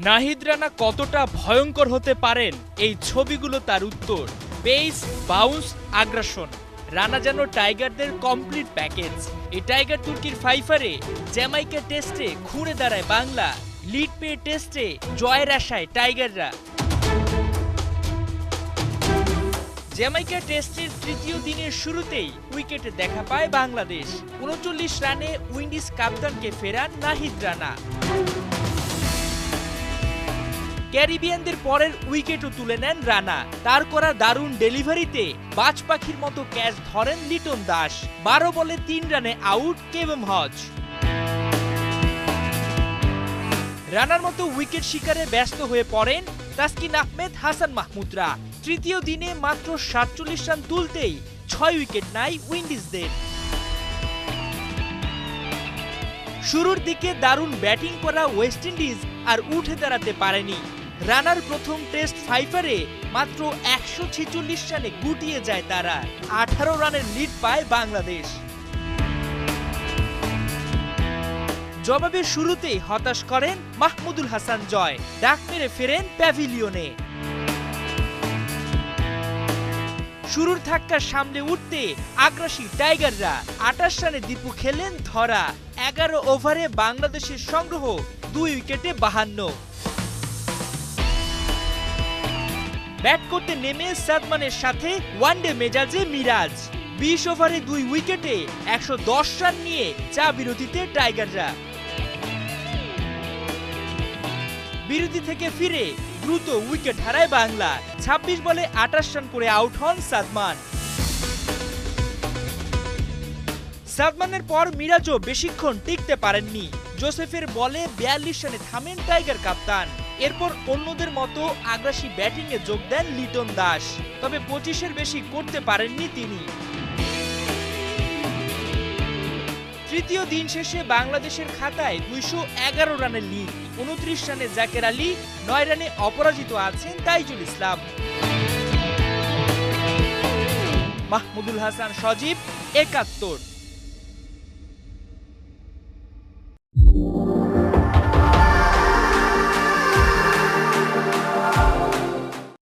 নাহিদ রানা কতটা ভয়ঙ্কর হতে পারেন এই ছবিগুলো তার উত্তর। পেস, বাউন্স, আগ্রাসন, রানা যেন টাইগারদের কমপ্লিট প্যাকেজ। এই টাইগার তুর্কির ফাইফারে জ্যামাইকা টেস্টে ঘুরে দাঁড়ায় বাংলা, লিড পেয়ে টেস্টে জয়ের আশায় টাইগাররা। জ্যামাইকা টেস্টের তৃতীয় দিনের শুরুতেই উইকেটে দেখা পায় বাংলাদেশ। ৩৯ রানে উইন্ডিজ কাপ্তানকে ফেরান নাহিদ রানা। ক্যারিবিয়ানদের পরের উইকেটও তুলে নেন রানা। তার করা দারুণ ডেলিভারিতে বাজ পাখির মতো ক্যাচ ধরেন লিটন দাস। ১২ বলে ৩ রানে আউট কেভম হজ। রানার মতো উইকেট শিকারে ব্যস্ত হয়ে পড়েন তাসকিন আহমেদ, হাসান মাহমুদরা। তৃতীয় দিনে মাত্র ৪৭ রান তুলতেই ৬ উইকেট নাই উইন্ডিজদের। শুরুর দিকে দারুণ ব্যাটিং করা ওয়েস্ট ইন্ডিজ আর উঠে দাঁড়াতে পারেনি। রানার প্রথম টেস্ট ফাইফারে মাত্র ১৪৬ রানে গুটিয়ে যায় তারা। ১৮ রানের লিড পায় বাংলাদেশ। জবাবে শুরুতেই হতাশ করেন মাহমুদুল হাসান জয়, ডাক মেরে ফেরেন প্যাভিলিয়নে। শুরুর ধাক্কা সামলে উঠতে আগ্রাসী টাইগাররা ২৮ রানে দীপু খেলেন ধরা। ১১ ওভারে বাংলাদেশের সংগ্রহ ২ উইকেটে ৫২। ব্যাট করতে নেমে সাদমানের সাথে ওয়ানডে মেজাজে মিরাজ। ২০ ওভারে ২ উইকেটে ১১০ রান নিয়ে চা বিরতিতে টাইগাররা। বিরতি থেকে ফিরে দ্রুত উইকেট হারায় বাংলা। ২৬ বলে ২৮ রান করে আউট হন সাদমান। সাদমানের পর মিরাজও বেশিক্ষণ টিকতে পারেননি। জোসেফের বলে ৪২ রানে থামেন টাইগার কাপ্তান। এরপর অন্যদের মতো আগ্রাসী ব্যাটিংয়ে যোগ দেন লিটন দাস, তবে ২৫-এর বেশি করতে পারেননি তিনি। তৃতীয় দিন শেষে বাংলাদেশের খাতায় ২১১ রানের লিড। ২৯ রানে জাকের আলী, ৯ রানে অপরাজিত আছেন তাইজুল ইসলাম। মাহমুদুল হাসান সজীব, ৭১।